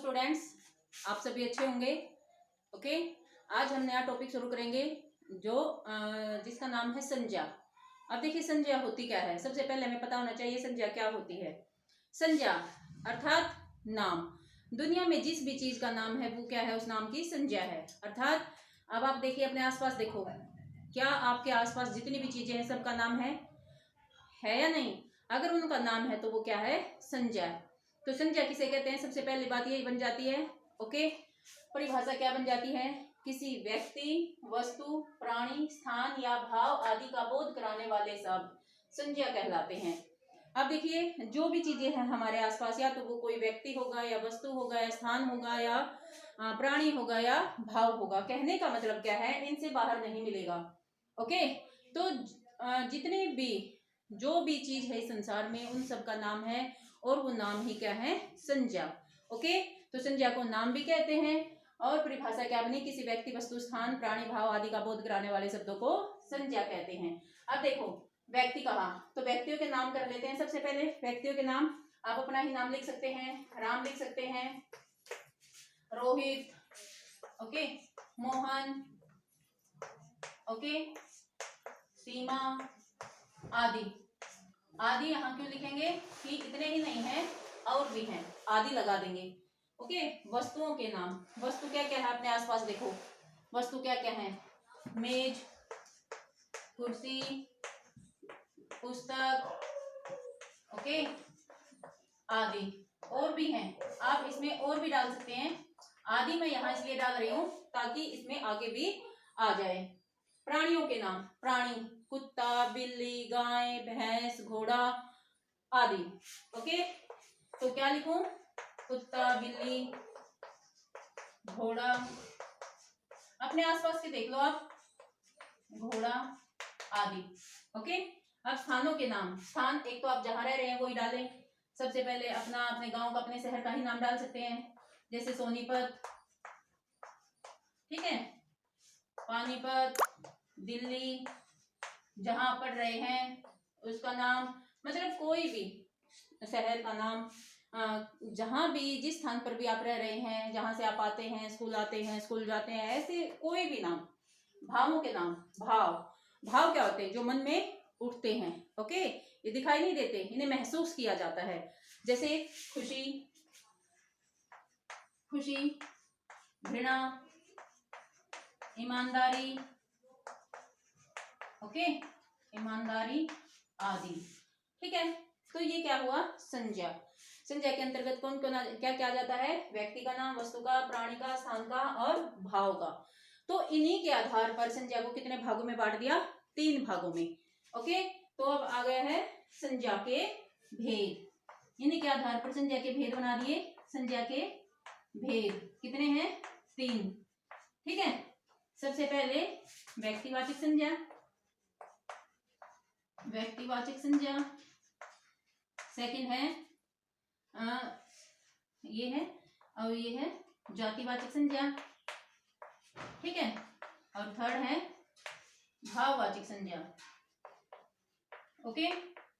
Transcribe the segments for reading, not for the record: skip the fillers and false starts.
Students, आप सभी अच्छे होंगे। ओके, आज हम नया टॉपिक शुरू करेंगे जो जिसका नाम है संज्ञा। अब देखिए संज्ञा होती क्या है। सबसे पहले हमें पता होना चाहिए संज्ञा क्या होती है। संज्ञा अर्थात नाम। दुनिया में जिस भी चीज का नाम है वो क्या है, उस नाम की संज्ञा है। अर्थात अब आप देखिए अपने आसपास देखो, क्या आपके आसपास जितनी भी चीजें हैं सबका नाम है या नहीं? अगर उनका नाम है तो वो क्या है, संज्ञा। तो संज्ञा किसे कहते हैं? सबसे पहली बात ये बन जाती है। ओके, परिभाषा क्या बन जाती है? किसी व्यक्ति, वस्तु, प्राणी, स्थान या भाव आदि का बोध कराने वाले शब्द संज्ञा कहलाते हैं। अब देखिए जो भी चीजें हैं हमारे आसपास, या तो वो कोई व्यक्ति होगा या वस्तु होगा या स्थान होगा या प्राणी होगा या भाव होगा। कहने का मतलब क्या है, इनसे बाहर नहीं मिलेगा। ओके, तो जितने भी जो भी चीज है संसार में उन सब का नाम है और वो नाम ही क्या है, संज्ञा। ओके, तो संज्ञा को नाम भी कहते हैं। और परिभाषा क्या बनी? किसी व्यक्ति, वस्तु, स्थान, प्राणी, भाव आदि का बोध कराने वाले शब्दों को संज्ञा कहते हैं। अब देखो व्यक्ति कहा, तो व्यक्तियों के नाम कर लेते हैं। सबसे पहले व्यक्तियों के नाम, आप अपना ही नाम लिख सकते हैं। राम लिख सकते हैं, रोहित, ओके, मोहन, ओके, सीमा आदि। आदि यहाँ क्यों लिखेंगे कि इतने ही नहीं है और भी हैं, आदि लगा देंगे। ओके, वस्तुओं के नाम, वस्तु क्या क्या है अपने आसपास देखो। वस्तु क्या क्या है? मेज, कुर्सी, पुस्तक, ओके आदि। और भी हैं, आप इसमें और भी डाल सकते हैं। आदि मैं यहाँ इसलिए डाल रही हूँ ताकि इसमें आगे भी आ जाए। प्राणियों के नाम, प्राणी कुत्ता, बिल्ली, गाय, भैंस, घोड़ा आदि। ओके, तो क्या लिखूं? कुत्ता, बिल्ली, घोड़ा, अपने आसपास के देख लो आप, घोड़ा आदि। ओके, अब स्थानों के नाम, स्थान एक तो आप जहां रह रहे हैं वो ही डालें। सबसे पहले अपना, अपने गांव का, अपने शहर का ही नाम डाल सकते हैं, जैसे सोनीपत, ठीक है, पानीपत, दिल्ली, जहां आप पढ़ रहे हैं उसका नाम, मतलब कोई भी शहर का नाम, जहां भी, जिस स्थान पर भी आप रह रहे हैं, जहां से आप आते हैं, स्कूल जाते हैं, ऐसे कोई भी नाम। भावों के नाम, भाव, भाव क्या होते हैं? जो मन में उठते हैं। ओके, ये दिखाई नहीं देते, इन्हें महसूस किया जाता है। जैसे खुशी, खुशी, घृणा, ईमानदारी, ओके, ईमानदारी आदि। ठीक है, तो ये क्या हुआ? संज्ञा। संज्ञा के अंतर्गत कौन कौन क्या क्या आ जाता है? व्यक्ति का नाम, वस्तु का, प्राणी का, स्थान का और भाव का। तो इन्हीं के आधार पर संज्ञा को कितने भागों में बांट दिया? 3 भागों में। ओके, तो अब आ गया है संज्ञा के भेद। इन्हीं के आधार पर संज्ञा के भेद बना दिए। संज्ञा के भेद कितने हैं? 3। ठीक है, सबसे पहले व्यक्तिवाचक संज्ञा, व्यक्तिवाचक संज्ञा। सेकंड है ये है, और ये है जातिवाचक संज्ञा। ठीक है, और थर्ड है भाववाचक संज्ञा। ओके,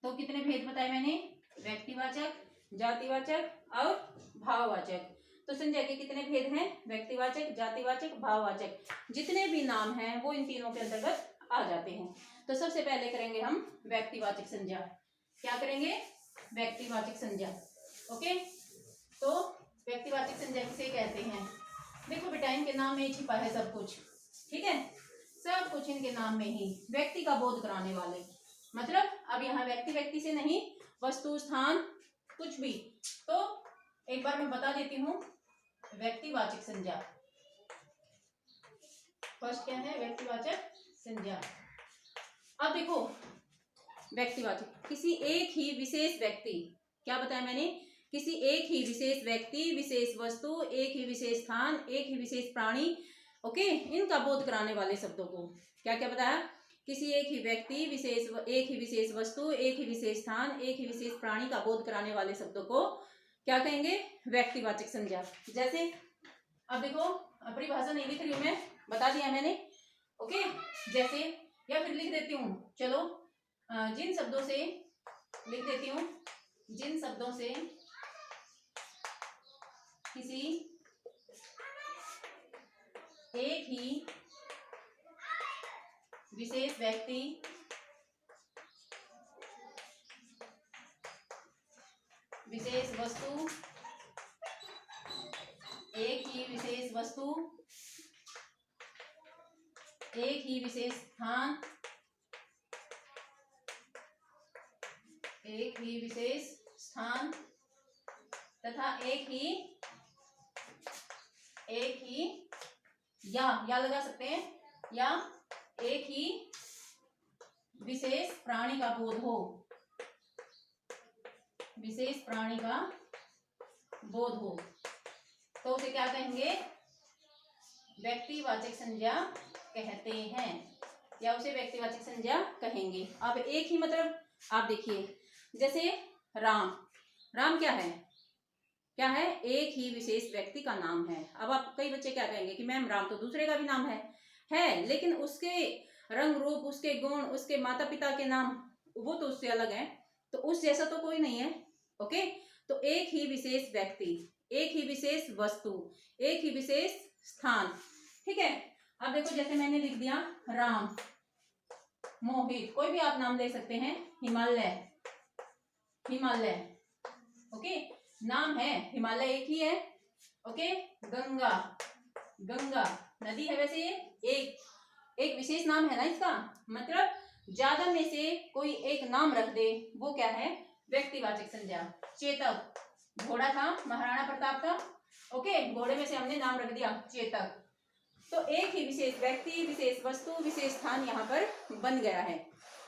तो कितने भेद बताए मैंने? व्यक्तिवाचक, जातिवाचक और भाववाचक। तो संज्ञा के कितने भेद हैं? व्यक्तिवाचक, जातिवाचक, भाववाचक। जितने भी नाम हैं वो इन तीनों के अंतर्गत आ जाते हैं। तो सबसे पहले करेंगे हम व्यक्तिवाचक संज्ञा। क्या करेंगे? व्यक्तिवाचक संज्ञा। ओके, तो व्यक्तिवाचक संज्ञा किसे कहते हैं? देखो बेटा, इनके नाम में छिपा है सब कुछ। ठीक है, सब कुछ इनके नाम में ही। व्यक्ति का बोध कराने वाले, मतलब अब यहाँ व्यक्ति व्यक्ति से नहीं, वस्तु, स्थान, कुछ भी। तो एक बार मैं बता देती हूँ व्यक्तिवाचक संज्ञा। फर्स्ट क्या है? व्यक्तिवाचक संज्ञा। अब देखो व्यक्तिवाचक, किसी एक ही विशेष व्यक्ति, क्या बताया मैंने? किसी एक ही विशेष व्यक्ति, विशेष वस्तु, एक ही विशेष स्थान, एक ही विशेष प्राणी, ओके, इनका बोध कराने वाले शब्दों को क्या क्या बताया? किसी एक ही व्यक्ति, विशेष, एक ही विशेष वस्तु, एक ही विशेष स्थान, एक ही विशेष प्राणी का बोध कराने वाले शब्दों को क्या कहेंगे? व्यक्तिवाचक संज्ञा। जैसे अब देखो, परिभाषा नहीं लिख रही हूं मैं, बता दिया मैंने। ओके, जैसे, या फिर लिख देती हूँ, चलो जिन शब्दों से लिख देती हूँ, जिन शब्दों से किसी एक ही विशेष व्यक्ति, विशेष वस्तु, एक ही विशेष वस्तु, एक ही विशेष स्थान, एक ही विशेष स्थान तथा एक ही या लगा सकते हैं, या एक ही विशेष प्राणी का बोध हो, विशेष प्राणी का बोध हो, तो उसे क्या कहेंगे? व्यक्तिवाचक संज्ञा कहते हैं, या उसे व्यक्तिवाचक संज्ञा कहेंगे। अब एक ही मतलब आप देखिए, जैसे राम, राम क्या है? क्या है? एक ही विशेष व्यक्ति का नाम है। अब आप कई बच्चे क्या कहेंगे कि मैम राम तो दूसरे का भी नाम है, लेकिन उसके रंग रूप, उसके गुण, उसके माता पिता के नाम वो तो उससे अलग है, तो उस जैसा तो कोई नहीं है। ओके, तो एक ही विशेष व्यक्ति, एक ही विशेष वस्तु, एक ही विशेष स्थान, ठीक है। अब देखो, जैसे मैंने लिख दिया राम, मोहित, कोई भी आप नाम ले सकते हैं, हिमालय, हिमालय, ओके, नाम है, हिमालय एक ही है, ओके, गंगा, गंगा नदी है, वैसे ये एक विशेष नाम है ना इसका, मतलब ज्यादा में से कोई एक नाम रख दे, वो क्या है? व्यक्तिवाचक संज्ञा। चेतक, घोड़ा था महाराणा प्रताप का, ओके, घोड़े में से हमने नाम रख दिया चेतक, तो एक ही विशेष व्यक्ति, विशेष वस्तु, विशेष स्थान यहाँ पर बन गया है,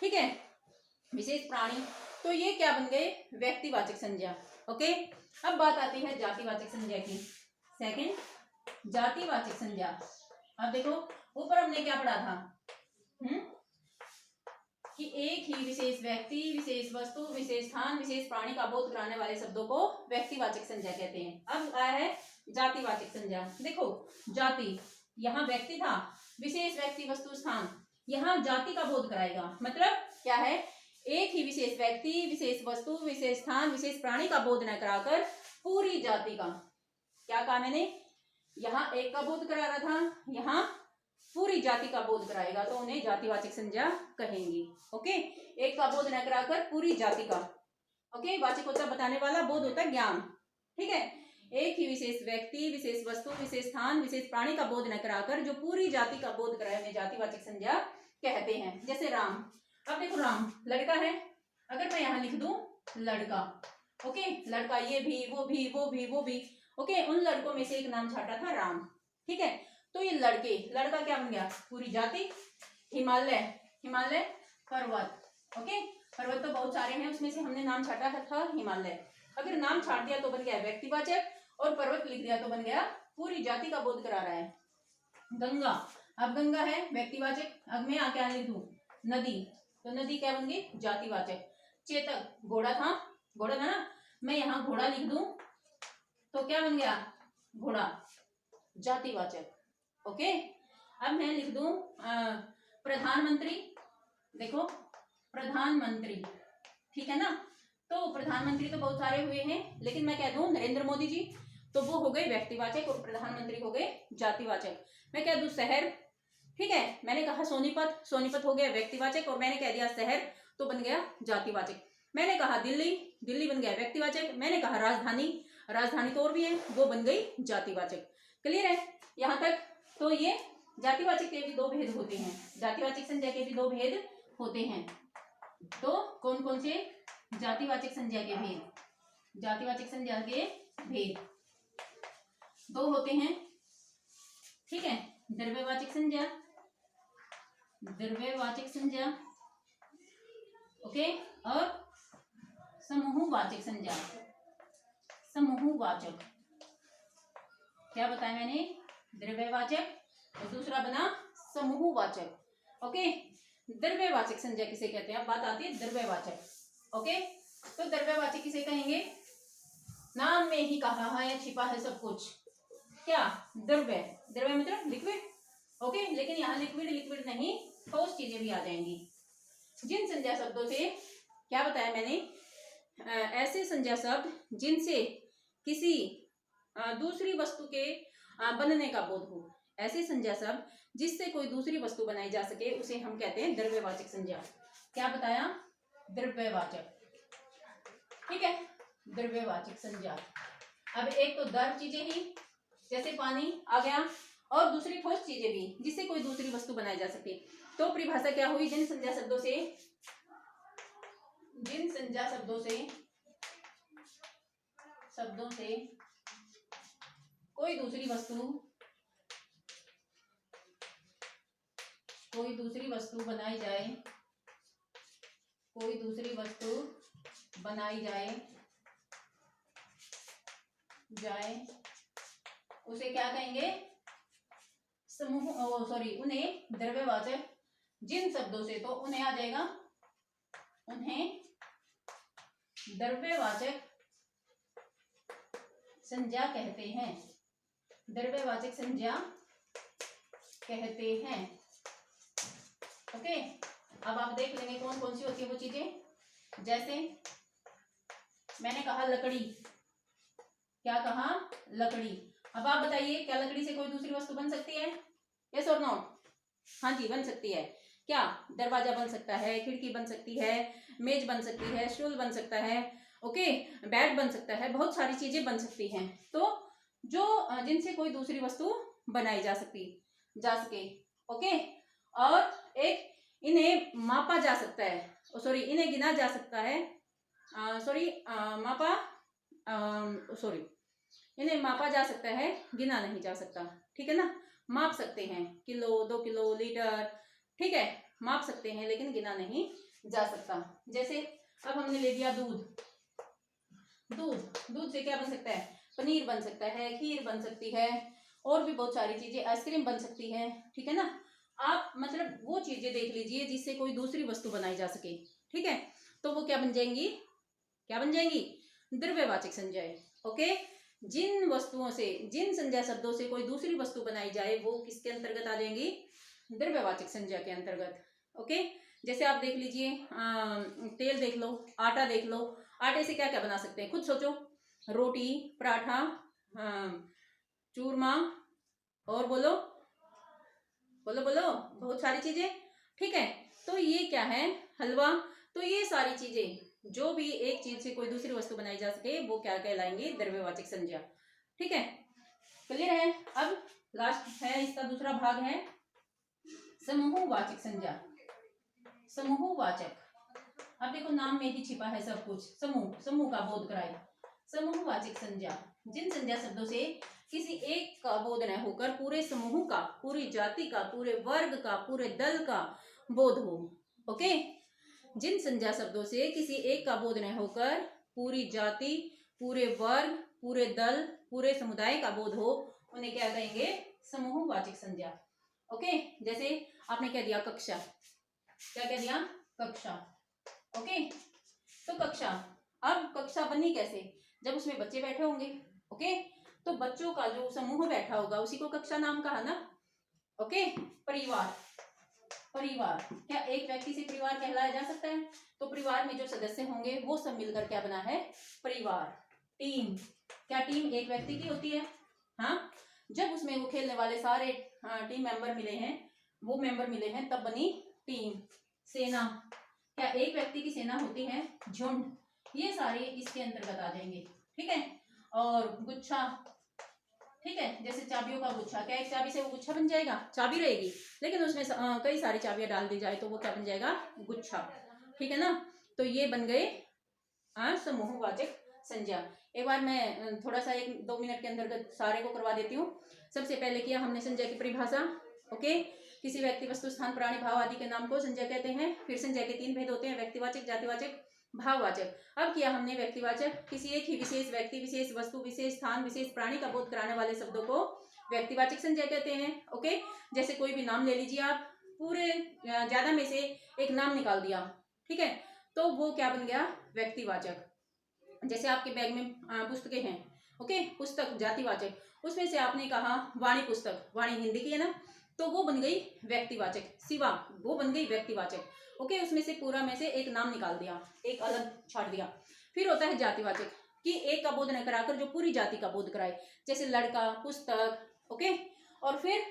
ठीक है, विशेष प्राणी, तो ये क्या बन गए? व्यक्तिवाचक संज्ञा। ओके, अब बात आती है जातिवाचक संज्ञा की। सेकंड, जातिवाचक संज्ञा। अब देखो, ऊपर हमने क्या पढ़ा था कि एक ही विशेष व्यक्ति, विशेष वस्तु, विशेष स्थान, विशेष प्राणी का बोध कराने वाले शब्दों को व्यक्तिवाचक संज्ञा कहते हैं। अब आया है जातिवाचक संज्ञा। देखो, जाति, यहाँ व्यक्ति था, विशेष व्यक्ति, वस्तु, स्थान, यहाँ जाति का बोध कराएगा, मतलब क्या है? एक ही विशेष व्यक्ति, विशेष वस्तु, विशेष स्थान, विशेष प्राणी का बोध न कराकर पूरी जाति का, क्या कहा मैंने? यहाँ एक का बोध करा रहा था, यहाँ पूरी जाति का बोध कराएगा, तो उन्हें जातिवाचक संज्ञा कहेंगे। ओके, एक का बोध न कराकर पूरी जाति का। ओके, वाचक होता बताने वाला, बोध होता ज्ञान, ठीक है। एक ही विशेष व्यक्ति, विशेष वस्तु, विशेष स्थान, विशेष प्राणी का बोध न कराकर जो पूरी जाति का बोध कराए, उन्हें जातिवाचक संज्ञा कहते हैं। जैसे राम, अब देखो राम लड़का है, अगर मैं यहाँ लिख दूं लड़का, ओके, लड़का, ये भी, वो भी, वो भी, वो भी, ओके, उन लड़कों में से एक नाम छाटा था राम, ठीक है, तो ये लड़के, लड़का क्या बन गया? पूरी जाति। हिमालय, हिमालय पर्वत, ओके, पर्वत तो बहुत सारे हैं, उसमें से हमने नाम छाटा था हिमालय, अगर नाम छाट दिया तो बन गया व्यक्तिवाचक, और पर्वत लिख दिया तो बन गया पूरी जाति का बोध करा रहा है। गंगा, अब गंगा है व्यक्तिवाचक, अब मैं क्या लिख दूं? नदी, तो नदी क्या बन गई? जातिवाचक। चेतक, घोड़ा था, घोड़ा था ना, मैं यहाँ घोड़ा लिख दूं तो क्या बन गया? घोड़ा, जातिवाचक। ओके, अब मैं लिख दूं प्रधानमंत्री, देखो प्रधानमंत्री, ठीक है ना, तो प्रधानमंत्री तो बहुत सारे हुए हैं, लेकिन मैं कह दूं नरेंद्र मोदी जी, तो वो हो गए व्यक्तिवाचक और प्रधानमंत्री हो गए जातिवाचक। मैं कह दूं शहर, ठीक है, मैंने कहा सोनीपत, सोनीपत हो गया व्यक्तिवाचक, और मैंने कह दिया शहर तो बन गया जातिवाचक। मैंने कहा दिल्ली, दिल्ली बन गया व्यक्तिवाचक। मैंने कहा राजधानी, राजधानी तो और भी है, वो बन गई जातिवाचक। क्लियर है यहाँ तक? तो ये जातिवाचक के भी दो भेद होते हैं, जातिवाचक संज्ञा के भी दो भेद होते हैं। तो कौन कौन से जातिवाचक संज्ञा के भेद? जातिवाचक संज्ञा के भेद दो होते हैं, ठीक है, द्रव्यवाचक संज्ञा, द्रव्यवाचक संज्ञा, ओके, और समूहवाचक संज्ञा। समूहवाचक, क्या बताया मैंने? द्रव्यवाचक, और दूसरा बना समूहवाचक। ओके, द्रव्यवाचक संज्ञा किसे कहते हैं? अब बात आती है द्रव्यवाचक। ओके, तो द्रव्यवाचक किसे कहेंगे? नाम में ही कहा है, छिपा है सब कुछ, क्या? द्रव्य, द्रव्य मतलब लिक्विड, ओके, लेकिन यहाँ लिक्विड लिक्विड नहीं, ठोस चीजें भी आ जाएंगी। जिन संज्ञा शब्दों से, क्या बताया मैंने? ऐसे संज्ञा शब्द जिनसे किसी दूसरी वस्तु के बनने का बोध हो। ऐसे संज्ञा शब्द जिससे कोई दूसरी वस्तु बनाई जा सके उसे हम कहते हैं द्रव्यवाचक संज्ञा। क्या बताया? द्रव्यवाचक। ठीक है, द्रव्यवाचक संज्ञा। अब एक तो द्रव चीजें ही जैसे पानी आ गया, और दूसरी ठोस चीजें भी जिससे कोई दूसरी वस्तु बनाई जा सके। तो परिभाषा क्या हुई? जिन संज्ञा शब्दों से कोई दूसरी वस्तु बनाई जाए उसे क्या कहेंगे? उन्हें द्रव्यवाचक। जिन शब्दों से, तो उन्हें आ जाएगा, उन्हें द्रव्यवाचक संज्ञा कहते हैं। द्रव्यवाचक संज्ञा कहते हैं। ओके, अब आप देख लेंगे कौन कौन सी होती है वो चीजें। जैसे मैंने कहा लकड़ी। क्या कहा? लकड़ी। अब आप बताइए, क्या लकड़ी से कोई दूसरी वस्तु बन सकती है? यस और नो? हाँ जी, बन सकती है। क्या? दरवाजा बन सकता है, खिड़की बन सकती है, मेज बन सकती है, स्टूल बन सकता है, ओके, बेड बन सकता है, बहुत सारी चीजें बन सकती हैं। तो जो जिनसे कोई दूसरी वस्तु बनाई जा सके, ओके। और एक इन्हें मापा जा सकता है, इन्हें गिना जा सकता है, इन्हें मापा जा सकता है, गिना नहीं जा सकता। ठीक है ना? माप सकते हैं, किलो, 2 किलो, लीटर, ठीक है, माप सकते हैं लेकिन गिना नहीं जा सकता। जैसे अब हमने ले लिया दूध से क्या बन सकता है? पनीर बन सकता है, खीर बन सकती है, और भी बहुत सारी चीजें, आइसक्रीम बन सकती है। ठीक है ना? आप मतलब वो चीजें देख लीजिए जिससे कोई दूसरी वस्तु बनाई जा सके। ठीक है, तो वो क्या बन जाएंगी? द्रव्यवाचक संज्ञाएं। ओके, जिन संज्ञा शब्दों से कोई दूसरी वस्तु बनाई जाए वो किसके अंतर्गत आ जाएंगी? द्रव्यवाचक संज्ञा के अंतर्गत। ओके, जैसे आप देख लीजिए, तेल देख लो, आटा देख लो। आटे से क्या क्या बना सकते हैं? खुद सोचो। रोटी, पराठा, चूरमा, और बोलो, बहुत सारी चीजें। ठीक है, तो ये क्या है? हलवा। तो ये सारी चीजें, जो भी एक चीज से कोई दूसरी वस्तु बनाई जा सके वो क्या कहलाएंगे? द्रव्यवाचक संज्ञा। ठीक है, क्लियर है? अब लास्ट है, इसका दूसरा भाग है समूहवाचक संज्ञा। समूहवाचक, अब देखो नाम में ही छिपा है सब कुछ। समूह का बोध कराए। समूहवाचक संज्ञा, जिन संज्ञा शब्दों से किसी एक का बोध न होकर पूरे समूह का, पूरी जाति का, पूरे वर्ग का, पूरे दल का बोध हो। ओके, जिन संज्ञा शब्दों से किसी एक का बोध न होकर पूरी जाति, पूरे वर्ग, पूरे दल, पूरे समुदाय का बोध हो, उन्हें क्या कहेंगे? समूहवाचक संज्ञा। ओके, जैसे आपने क्या दिया? कक्षा। क्या कह दिया? कक्षा। ओके, तो कक्षा, अब कक्षा बनी कैसे? जब उसमें बच्चे बैठे होंगे। ओके, तो बच्चों का जो समूह बैठा होगा उसी को कक्षा नाम कहा ना। ओके, परिवार। क्या एक व्यक्ति से परिवार कहलाया जा सकता है? तो परिवार में जो सदस्य होंगे वो सब मिलकर क्या बना है? परिवार। टीम, क्या टीम एक व्यक्ति की होती है? हाँ, जब उसमें वो खेलने वाले सारे टीम मेंबर मिले हैं तब बनी टीम। सेना, क्या एक व्यक्ति की सेना होती है? झुंड। ये सारे इसके अंतर्गत आ जाएंगे। ठीक है, और गुच्छा। ठीक है, जैसे चाबियों का गुच्छा, क्या एक चाबी से वो गुच्छा बन जाएगा? चाबी रहेगी लेकिन उसमें कई सारी चाबियां डाल दी जाए तो वो क्या बन जाएगा? गुच्छा। ठीक है ना? तो ये बन गए समूहवाचक संज्ञा। एक बार मैं थोड़ा सा 1-2 मिनट के अंतर्गत सारे को करवा देती हूँ। सबसे पहले किया हमने संज्ञा की परिभाषा। ओके, किसी व्यक्ति, वस्तु, स्थान, प्राणी, भाव आदि के नाम को संज्ञा कहते हैं। फिर संज्ञा के 3 भेद होते हैं: व्यक्तिवाचक, जातिवाचक, भाववाचक। अब किया हमने व्यक्तिवाचक, किसी एक ही विशेष व्यक्ति, विशेष वस्तु, विशेष स्थान, विशेष प्राणी का बोध कराने वाले शब्दों को व्यक्तिवाचक संज्ञा कहते हैं। ओके, जैसे कोई भी नाम ले लीजिए आप, पूरे ज्यादा में से एक नाम निकाल दिया, ठीक है, तो वो क्या बन गया? व्यक्तिवाचक। जैसे आपके बैग में पुस्तकें हैं, ओके, पुस्तक जातिवाचक, उसमें से आपने कहा वाणी पुस्तक, वाणी हिंदी की है ना, तो वो बन गई व्यक्तिवाचक। शिवा, वो बन गई व्यक्तिवाचक। ओके, उसमें से पूरा में से एक नाम निकाल दिया, एक अलग छाट दिया। फिर होता है जातिवाचक। कि एक का बोध न कराकर जो पूरी जाति का बोध कराए, जैसे लड़का, पुस्तक, ओके। और फिर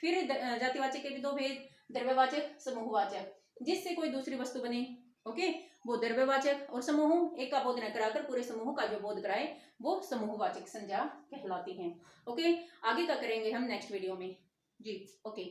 फिर जातिवाचक के भी दो भेद, द्रव्यवाचक, समूहवाचक। जिससे कोई दूसरी वस्तु बने, ओके, वो द्रव्यवाचक, और समूह एक का बोध न कराकर पूरे समूह का जो बोध कराए वो समूहवाचक संज्ञा कहलाती है। ओके, आगे का करेंगे हम नेक्स्ट वीडियो में जी। ओके।